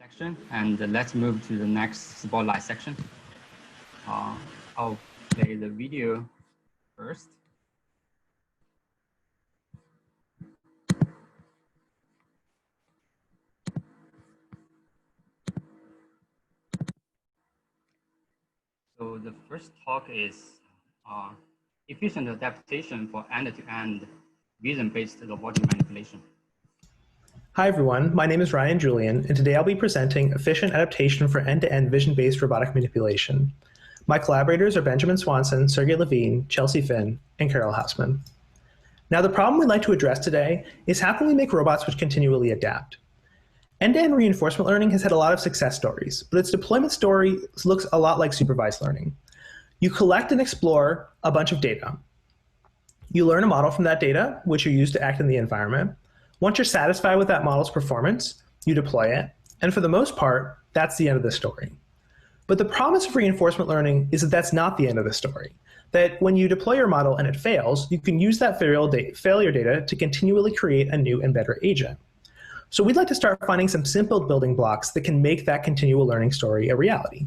section, and let's move to the next spotlight section. I'll play the video first. So the first talk is efficient adaptation for end-to-end vision-based robotic manipulation. Hi everyone, my name is Ryan Julian, and today I'll be presenting efficient adaptation for end-to-end vision-based robotic manipulation. My collaborators are Benjamin Swanson, Sergey Levine, Chelsea Finn, and Carol Hausman. Now the problem we'd like to address today is how can we make robots which continually adapt? End-to-end reinforcement learning has had a lot of success stories, but its deployment story looks a lot like supervised learning. You collect and explore a bunch of data. You learn a model from that data, which you use to act in the environment. Once you're satisfied with that model's performance, you deploy it, and for the most part, that's the end of the story. But the promise of reinforcement learning is that that's not the end of the story. That when you deploy your model and it fails, you can use that failure data to continually create a new and better agent. So we'd like to start finding some simple building blocks that can make that continual learning story a reality.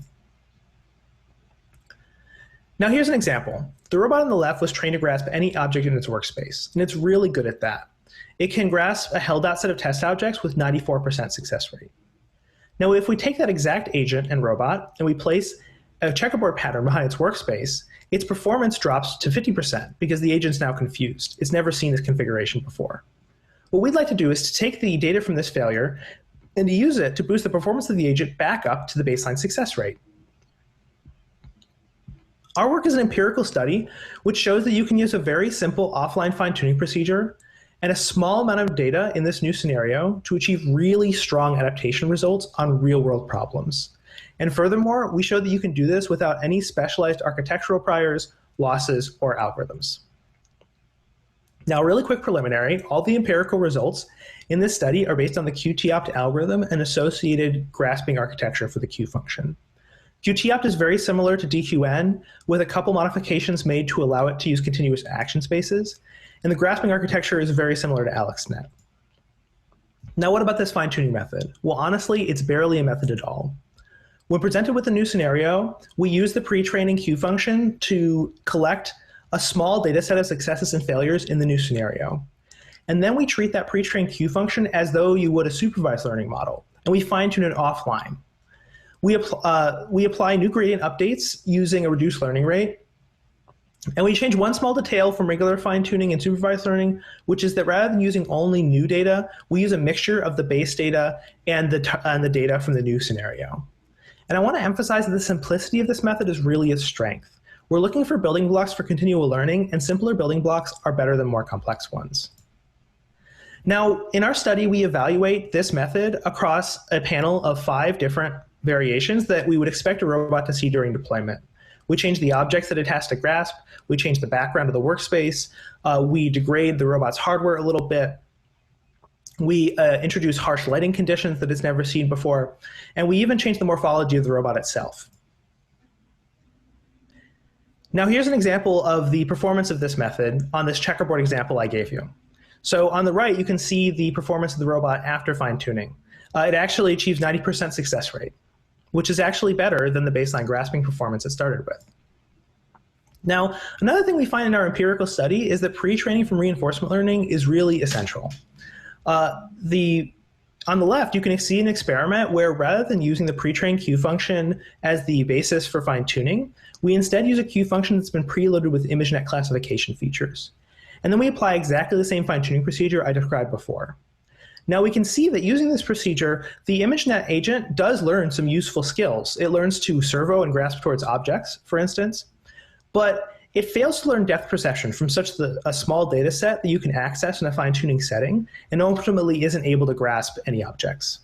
Now here's an example. The robot on the left was trained to grasp any object in its workspace, and it's really good at that. It can grasp a held out set of test objects with 94% success rate. Now, if we take that exact agent and robot and we place a checkerboard pattern behind its workspace, its performance drops to 50% because the agent's now confused. It's never seen this configuration before. What we'd like to do is to take the data from this failure and to use it to boost the performance of the agent back up to the baseline success rate. Our work is an empirical study which shows that you can use a very simple offline fine-tuning procedure and a small amount of data in this new scenario to achieve really strong adaptation results on real-world problems. And furthermore, we show that you can do this without any specialized architectural priors, losses, or algorithms. Now, really quick preliminary, all the empirical results in this study are based on the QT-opt algorithm and associated grasping architecture for the Q function. QT-opt is very similar to DQN, with a couple modifications made to allow it to use continuous action spaces. And the grasping architecture is very similar to AlexNet. Now, what about this fine-tuning method? Well, honestly, it's barely a method at all. When presented with a new scenario, we use the pre-training Q function to collect a small data set of successes and failures in the new scenario. And then we treat that pre-trained Q function as though you would a supervised learning model, and we fine-tune it offline. We apply new gradient updates using a reduced learning rate. And we change one small detail from regular fine-tuning and supervised learning, which is that rather than using only new data, we use a mixture of the base data and the data from the new scenario. And I want to emphasize that the simplicity of this method is really its strength. We're looking for building blocks for continual learning, and simpler building blocks are better than more complex ones. Now, in our study, we evaluate this method across a panel of 5 different variations that we would expect a robot to see during deployment. We change the objects that it has to grasp. We change the background of the workspace. We degrade the robot's hardware a little bit. We introduce harsh lighting conditions that it's never seen before. And we even change the morphology of the robot itself. Now here's an example of the performance of this method on this checkerboard example I gave you. So on the right, you can see the performance of the robot after fine-tuning. It actually achieves 90% success rate, which is actually better than the baseline grasping performance it started with. Now, another thing we find in our empirical study is that pre-training from reinforcement learning is really essential. On the left, you can see an experiment where rather than using the pre-trained Q function as the basis for fine-tuning, we instead use a Q function that's been preloaded with ImageNet classification features. And then we apply exactly the same fine-tuning procedure I described before. Now we can see that using this procedure, the ImageNet agent does learn some useful skills. It learns to servo and grasp towards objects, for instance, but it fails to learn depth perception from such a small data set that you can access in a fine-tuning setting, and ultimately isn't able to grasp any objects.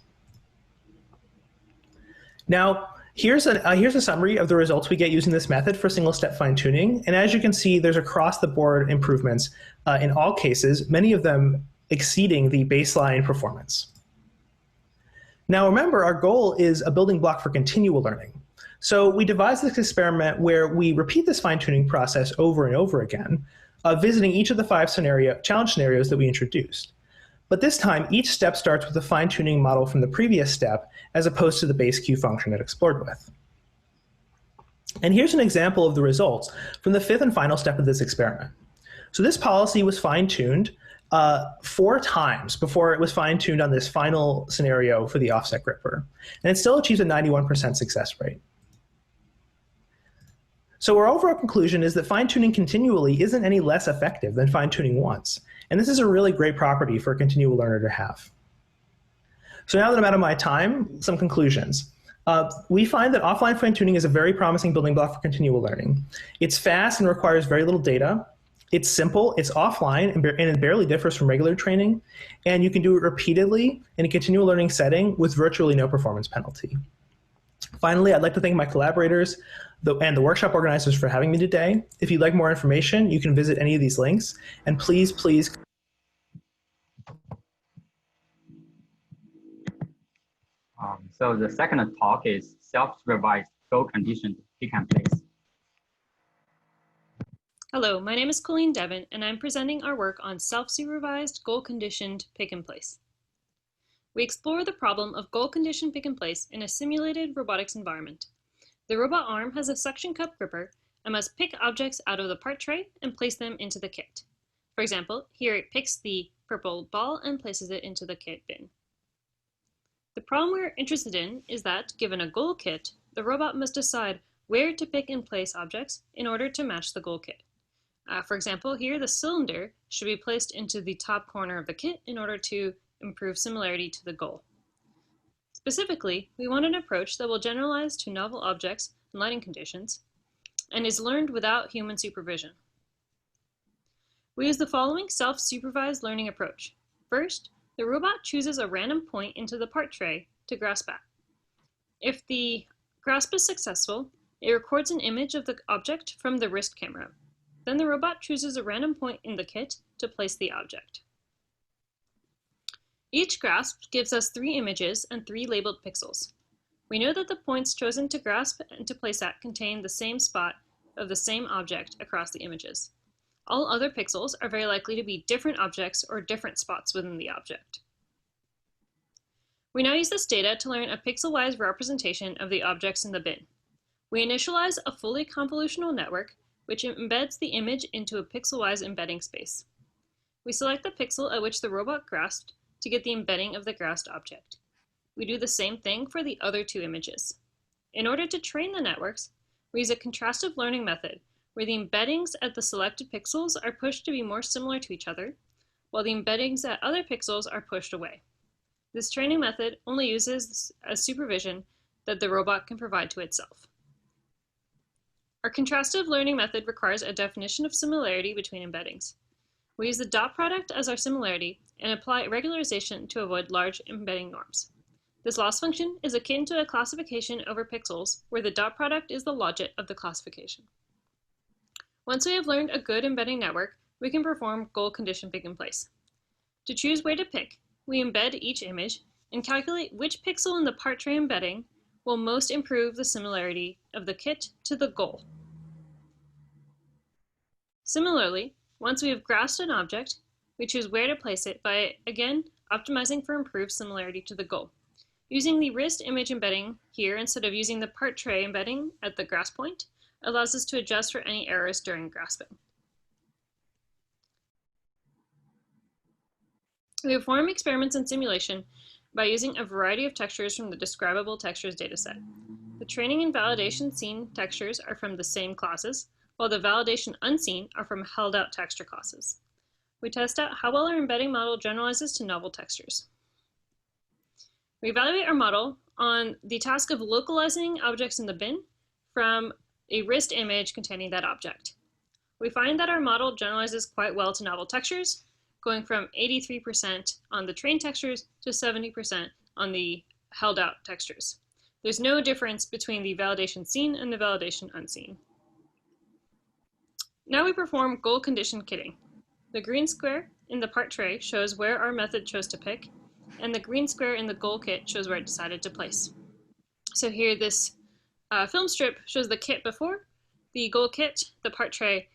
Now, here's a summary of the results we get using this method for single-step fine-tuning, and as you can see, there's across-the-board improvements in all cases, many of them exceeding the baseline performance. Now remember, our goal is a building block for continual learning. So we devised this experiment where we repeat this fine-tuning process over and over again, visiting each of the 5 challenge scenarios that we introduced. But this time, each step starts with a fine-tuning model from the previous step, as opposed to the base Q function it explored with. And here's an example of the results from the fifth and final step of this experiment. So this policy was fine-tuned 4 times before it was fine-tuned on this final scenario for the offset gripper. And it still achieves a 91% success rate. So our overall conclusion is that fine-tuning continually isn't any less effective than fine-tuning once. And this is a really great property for a continual learner to have. So now that I'm out of my time, some conclusions. We find that offline fine-tuning is a very promising building block for continual learning. It's fast and requires very little data. It's simple, it's offline, and it barely differs from regular training. And you can do it repeatedly in a continual learning setting with virtually no performance penalty. Finally, I'd like to thank my collaborators and the workshop organizers for having me today. If you'd like more information, you can visit any of these links. And please. So the second talk is self-supervised goal-conditioned pick-and-place. Hello, my name is Colleen Devon, and I'm presenting our work on self-supervised goal-conditioned pick-and-place. We explore the problem of goal-conditioned pick-and-place in a simulated robotics environment. The robot arm has a suction cup gripper and must pick objects out of the part tray and place them into the kit. For example, here it picks the purple ball and places it into the kit bin. The problem we're interested in is that, given a goal kit, the robot must decide where to pick and place objects in order to match the goal kit. For example, here the cylinder should be placed into the top corner of the kit in order to improve similarity to the goal. Specifically, we want an approach that will generalize to novel objects and lighting conditions and is learned without human supervision. We use the following self-supervised learning approach. First, the robot chooses a random point into the part tray to grasp at. If the grasp is successful, it records an image of the object from the wrist camera. Then the robot chooses a random point in the kit to place the object. Each grasp gives us 3 images and 3 labeled pixels. We know that the points chosen to grasp and to place at contain the same spot of the same object across the images. All other pixels are very likely to be different objects or different spots within the object. We now use this data to learn a pixel-wise representation of the objects in the bin. We initialize a fully convolutional network which embeds the image into a pixel-wise embedding space. We select the pixel at which the robot grasped to get the embedding of the grasped object. We do the same thing for the other 2 images. In order to train the networks, we use a contrastive learning method where the embeddings at the selected pixels are pushed to be more similar to each other, while the embeddings at other pixels are pushed away. This training method only uses a supervision that the robot can provide to itself. Our contrastive learning method requires a definition of similarity between embeddings. We use the dot product as our similarity and apply regularization to avoid large embedding norms. This loss function is akin to a classification over pixels, where the dot product is the logit of the classification. Once we have learned a good embedding network, we can perform goal condition pick and place. To choose where to pick, we embed each image and calculate which pixel in the part tray embedding will most improve the similarity of the kit to the goal. Similarly, once we have grasped an object, we choose where to place it by, again, optimizing for improved similarity to the goal. Using the wrist image embedding here instead of using the part tray embedding at the grasp point allows us to adjust for any errors during grasping. We perform experiments in simulation by using a variety of textures from the describable textures dataset. The training and validation scene textures are from the same classes, while the validation unseen are from held out texture classes. We test out how well our embedding model generalizes to novel textures. We evaluate our model on the task of localizing objects in the bin from a wrist image containing that object. We find that our model generalizes quite well to novel textures, going from 83% on the trained textures to 70% on the held out textures. There's no difference between the validation seen and the validation unseen. Now we perform goal condition kitting. The green square in the part tray shows where our method chose to pick, and the green square in the goal kit shows where it decided to place. So here this film strip shows the kit before, the goal kit, the part tray,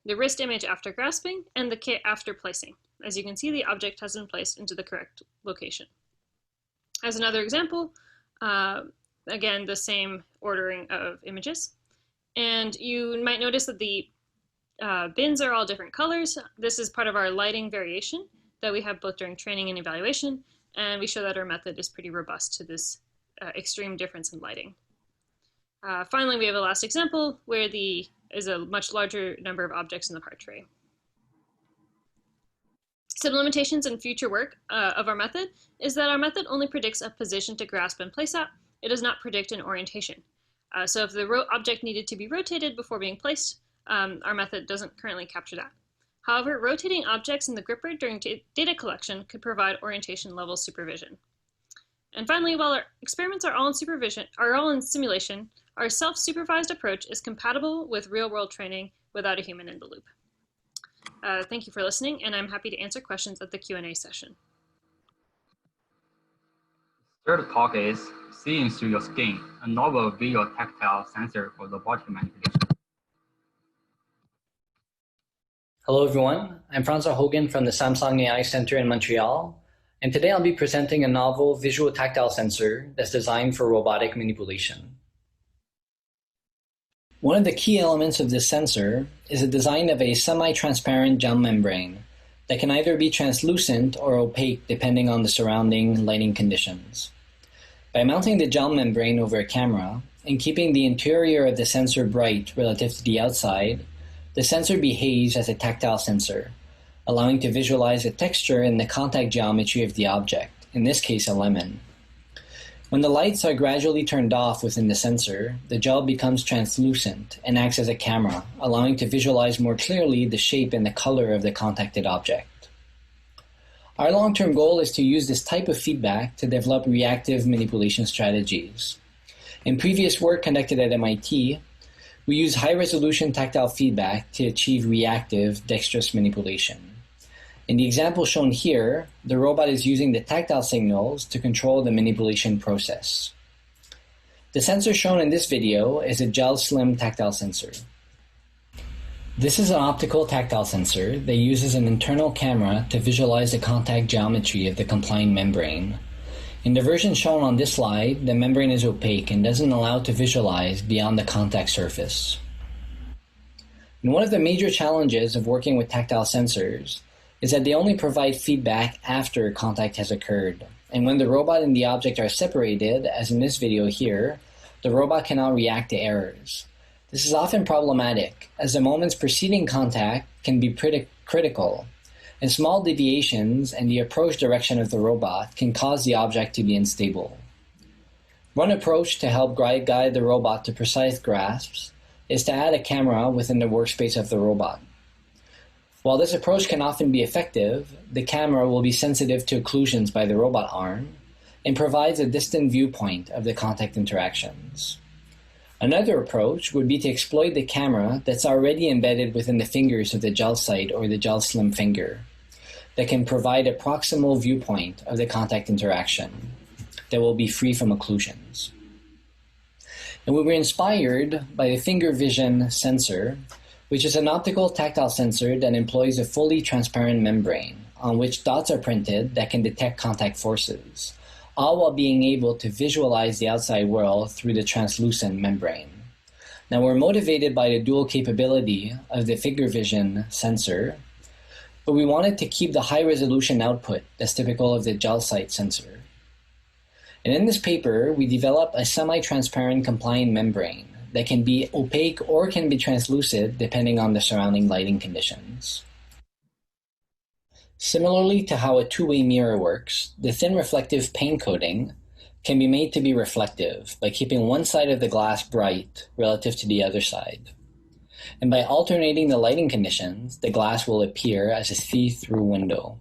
the wrist image after grasping, and the kit after placing. As you can see, the object has been placed into the correct location. As another example, again, the same ordering of images. And you might notice that the bins are all different colors. This is part of our lighting variation that we have both during training and evaluation, and we show that our method is pretty robust to this extreme difference in lighting. Finally, we have a last example where is a much larger number of objects in the part tray. Some limitations in future work of our method is that our method only predicts a position to grasp and place at. It does not predict an orientation. So if the object needed to be rotated before being placed, our method doesn't currently capture that. However, rotating objects in the gripper during data collection could provide orientation level supervision. And finally, while our experiments are all in simulation, our self-supervised approach is compatible with real-world training without a human in the loop. Thank you for listening, and I'm happy to answer questions at the Q&A session. Third talk is Seeing Through Your Skin, a novel visual tactile sensor for robotic manipulation. Hello, everyone. I'm Francois Hogan from the Samsung AI Center in Montreal, and today I'll be presenting a novel visual tactile sensor that's designed for robotic manipulation. One of the key elements of this sensor is the design of a semi-transparent gel membrane that can either be translucent or opaque depending on the surrounding lighting conditions. By mounting the gel membrane over a camera and keeping the interior of the sensor bright relative to the outside, the sensor behaves as a tactile sensor, allowing to visualize the texture and the contact geometry of the object, in this case a lemon. When the lights are gradually turned off within the sensor, the gel becomes translucent and acts as a camera, allowing to visualize more clearly the shape and the color of the contacted object. Our long-term goal is to use this type of feedback to develop reactive manipulation strategies. In previous work conducted at MIT, we use high-resolution tactile feedback to achieve reactive dexterous manipulation. In the example shown here, the robot is using the tactile signals to control the manipulation process. The sensor shown in this video is a gel slim tactile sensor. This is an optical tactile sensor that uses an internal camera to visualize the contact geometry of the complying membrane. In the version shown on this slide, the membrane is opaque and doesn't allow to visualize beyond the contact surface. And one of the major challenges of working with tactile sensors is that they only provide feedback after contact has occurred. And when the robot and the object are separated, as in this video here, the robot cannot react to errors. This is often problematic, as the moments preceding contact can be critical, and small deviations in the approach direction of the robot can cause the object to be unstable. One approach to help guide the robot to precise grasps is to add a camera within the workspace of the robot. While this approach can often be effective, the camera will be sensitive to occlusions by the robot arm and provides a distant viewpoint of the contact interactions. Another approach would be to exploit the camera that's already embedded within the fingers of the gel site or the gel slim finger that can provide a proximal viewpoint of the contact interaction that will be free from occlusions. And we were inspired by the finger vision sensor, which is an optical tactile sensor that employs a fully transparent membrane on which dots are printed that can detect contact forces, all while being able to visualize the outside world through the translucent membrane. Now, we're motivated by the dual capability of the finger vision sensor, but we wanted to keep the high-resolution output that's typical of the gel site sensor. And in this paper, we developed a semi-transparent compliant membrane that can be opaque or can be translucent depending on the surrounding lighting conditions. Similarly to how a two-way mirror works, the thin reflective paint coating can be made to be reflective by keeping one side of the glass bright relative to the other side. And by alternating the lighting conditions, the glass will appear as a see-through window.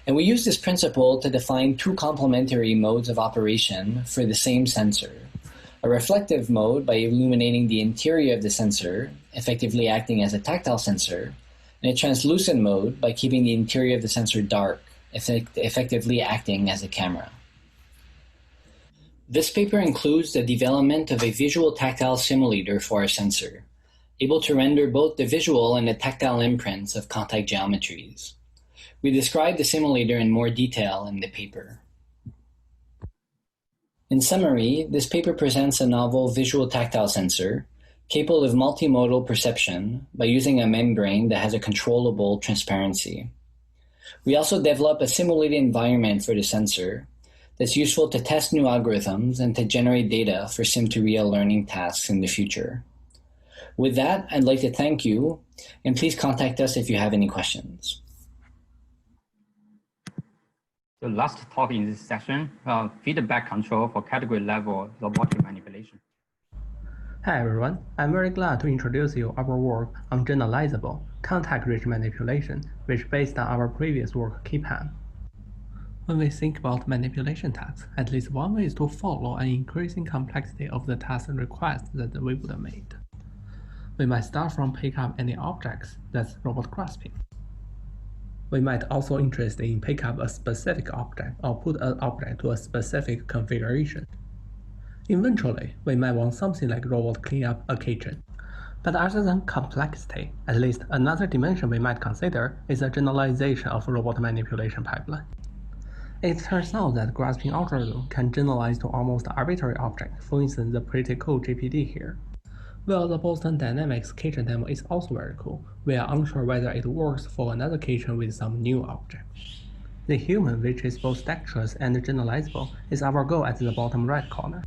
And we use this principle to define two complementary modes of operation for the same sensor. A reflective mode by illuminating the interior of the sensor, effectively acting as a tactile sensor, and a translucent mode by keeping the interior of the sensor dark, effectively acting as a camera. This paper includes the development of a visual tactile simulator for our sensor. able to render both the visual and the tactile imprints of contact geometries. We describe the simulator in more detail in the paper. In summary, this paper presents a novel visual tactile sensor capable of multimodal perception by using a membrane that has a controllable transparency. We also develop a simulated environment for the sensor that's useful to test new algorithms and to generate data for sim-to-real learning tasks in the future. With that, I'd like to thank you, and please contact us if you have any questions. The last talk in this session, feedback control for category level robotic manipulation. Hi everyone, I'm very glad to introduce you our work on generalizable contact-rich manipulation, which based on our previous work KPAM. When we think about manipulation tasks, at least one way is to follow an increasing complexity of the task request that we would have made. We might start from pick up any objects, that's robot grasping. We might also interested in pick up a specific object or put an object to a specific configuration. Eventually, we might want something like robot clean up a kitchen. But other than complexity, at least another dimension we might consider is a generalization of robot manipulation pipeline. It turns out that grasping algorithm can generalize to almost arbitrary objects, for instance the pretty cool GPD here. While the Boston Dynamics kitchen demo is also very cool, we are unsure whether it works for another kitchen with some new object. The human, which is both dexterous and generalizable, is our goal at the bottom right corner.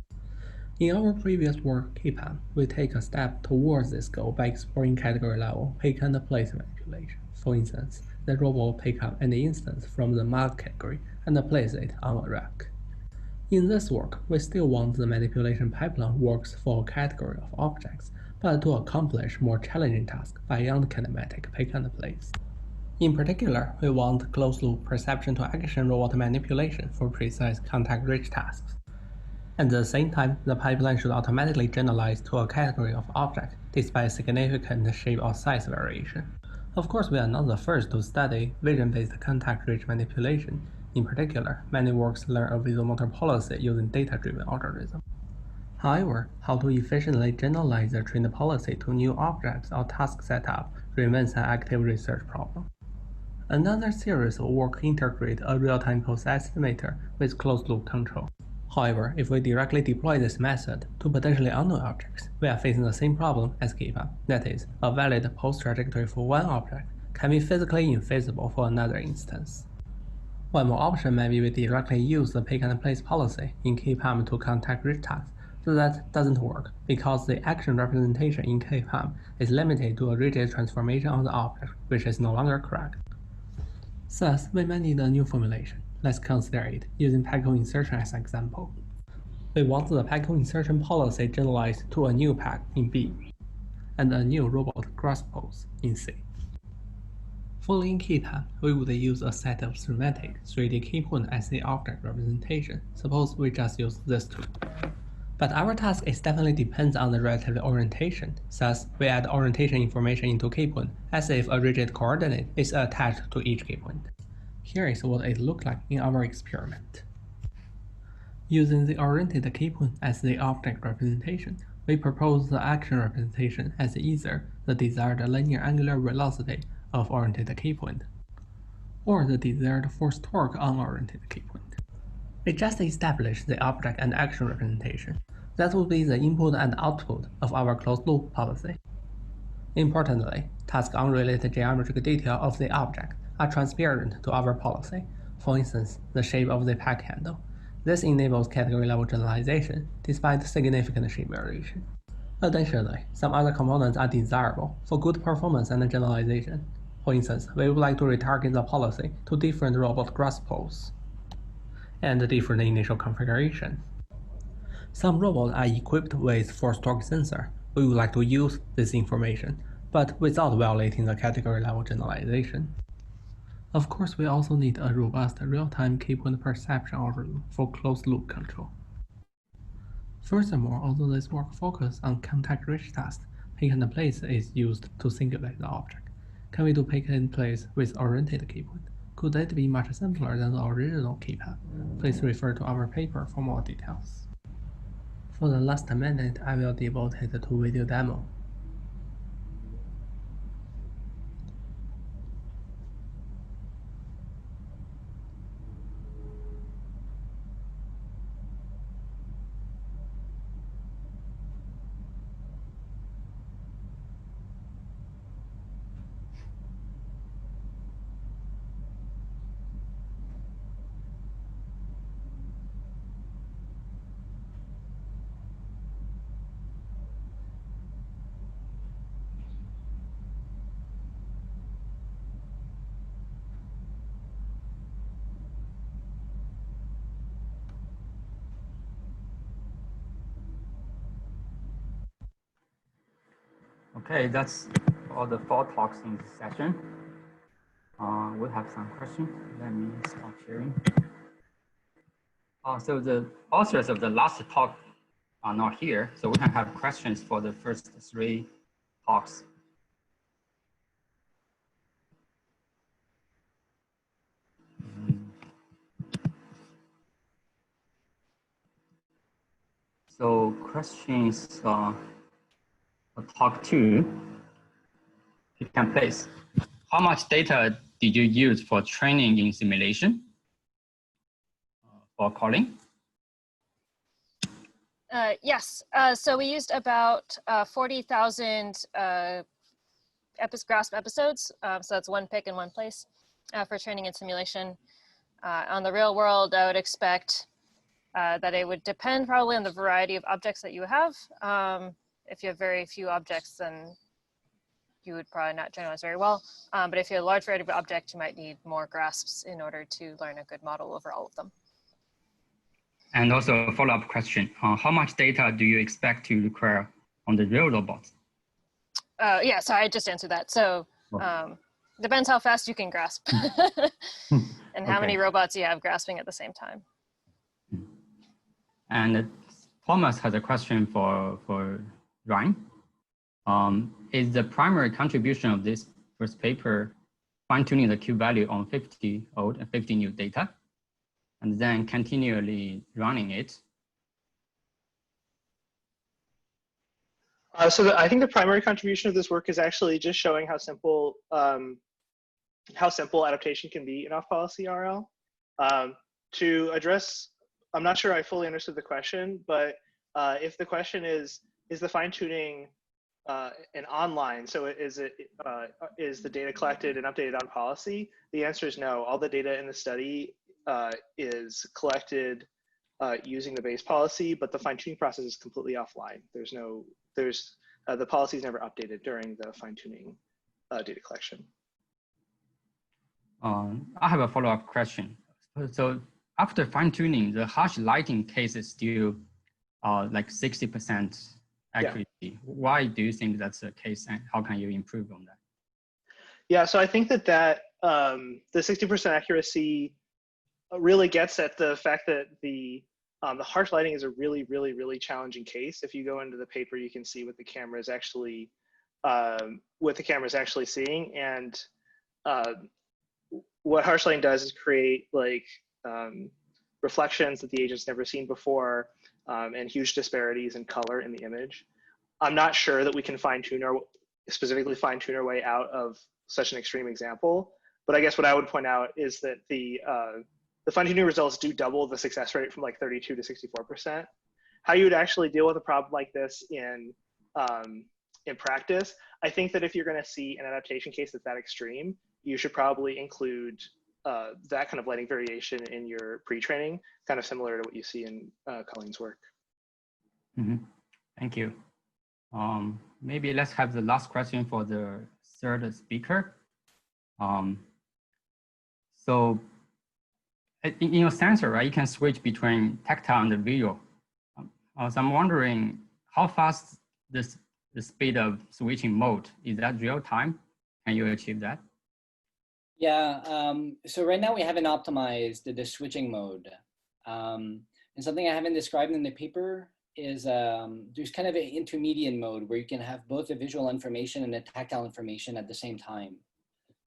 In our previous work, KPAM, we take a step towards this goal by exploring category-level pick and place manipulation. For instance, the robot will pick up any instance from the mug category and place it on a rack. In this work, we still want the manipulation pipeline works for a category of objects, but to accomplish more challenging tasks beyond kinematic pick and place. In particular, we want closed-loop perception-to-action robot manipulation for precise contact-rich tasks. At the same time, the pipeline should automatically generalize to a category of objects despite significant shape or size variation. Of course, we are not the first to study vision-based contact-rich manipulation. In particular, many works learn a visual motor policy using data-driven algorithm. However, how to efficiently generalize the trained policy to new objects or task setup remains an active research problem. Another series of work integrate a real-time pulse estimator with closed-loop control. However, if we directly deploy this method to potentially unknown objects, we are facing the same problem as KPAM, that is, a valid pulse trajectory for one object can be physically invisible for another instance. One more option may be we directly use the pick and place policy in KPAM to contact-rich tasks, but that doesn't work because the action representation in KPAM is limited to a rigid transformation of the object, which is no longer correct. Thus, we might need a new formulation. Let's consider it using packet insertion as an example. We want the packet insertion policy generalized to a new pack in B and a new robot grasp pose in C. Following KPAM, we would use a set of schematic 3D keypoint as the object representation. Suppose we just use this two. But our task is definitely depends on the relative orientation. Thus, we add orientation information into keypoint as if a rigid coordinate is attached to each keypoint. Here is what it looked like in our experiment. Using the oriented keypoint as the object representation, we propose the action representation as either the desired linear angular velocity of oriented keypoint, or the desired force torque on oriented keypoint. We just established the object and action representation. That would be the input and output of our closed-loop policy. Importantly, task unrelated geometric detail of the object are transparent to our policy, for instance, the shape of the pack handle. This enables category-level generalization despite significant shape variation. Additionally, some other components are desirable for good performance and generalization. For instance, we would like to retarget the policy to different robot grasp poses and different initial configurations. Some robots are equipped with force torque sensor. We would like to use this information, but without violating the category-level generalization. Of course, we also need a robust real-time keypoint perception algorithm for closed-loop control. Furthermore, although this work focuses on contact-rich tasks, pick and place is used to singulate the object. Can we do pick and place with oriented keypoint? Could it be much simpler than the original KPAM? Please refer to our paper for more details. For the last minute, I will devote it to video demo. Okay, that's all the 4 talks in this session. We'll have some questions. Let me stop sharing. So the authors of the last talk are not here, so we can have questions for the first 3 talks. So questions for talk 2, you can place. How much data did you use for training in simulation for calling? Yes, so we used about 40,000 grasp episodes. So that's one pick in one place for training and simulation. On the real world, I would expect that it would depend probably on the variety of objects that you have. If you have very few objects, then you would probably not generalize very well. But if you have a large variety of objects, you might need more grasps in order to learn a good model over all of them. And also a follow-up question, how much data do you expect to require on the real robots? Yeah, sorry, I just answered that. So depends how fast you can grasp and how many robots you have grasping at the same time. And Thomas has a question for Ryan. Is the primary contribution of this first paper fine-tuning the Q value on 50 old and 50 new data, and then continually running it? I think the primary contribution of this work is actually just showing how simple adaptation can be in off-policy RL. To address, I'm not sure I fully understood the question, but if the question is the fine-tuning an online, so is the data collected and updated on policy? The answer is no. All the data in the study is collected using the base policy, but the fine-tuning process is completely offline. The policy is never updated during the fine-tuning data collection. I have a follow-up question. So after fine-tuning, the harsh lighting case is still like 60% accuracy. Yeah. Why do you think that's the case, and how can you improve on that? Yeah, so I think that the 60% accuracy really gets at the fact that the harsh lighting is a really, really, really challenging case. If you go into the paper, you can see what the camera is actually seeing, and what harsh lighting does is create like reflections that the agent's never seen before, and huge disparities in color in the image. I'm not sure that we can specifically fine-tune our way out of such an extreme example, but I guess what I would point out is that the fine-tuning results do double the success rate from like 32 to 64%. How you would actually deal with a problem like this in practice, I think that if you're going to see an adaptation case that's that extreme, you should probably include that kind of lighting variation in your pre-training, kind of similar to what you see in Colleen's work. Mm-hmm. Thank you. Maybe let's have the last question for the third speaker. So in your sensor, right, you can switch between tactile and the visual. So I'm wondering how fast the speed of switching mode, is that real time? Can you achieve that? Yeah, so right now we haven't optimized the switching mode. And something I haven't described in the paper is there's kind of an intermediate mode where you can have both the visual information and the tactile information at the same time.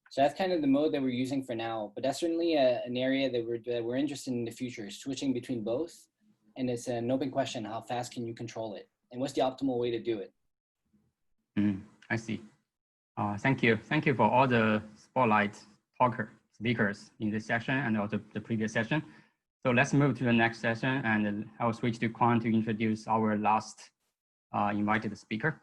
So that's kind of the mode that we're using for now, but that's certainly an area that we're interested in the future, switching between both. And it's an open question, how fast can you control it? And what's the optimal way to do it? I see. Thank you. Thank you for all the spotlight speakers in this session and also the previous session. So let's move to the next session, and I'll switch to Quan to introduce our last invited speaker.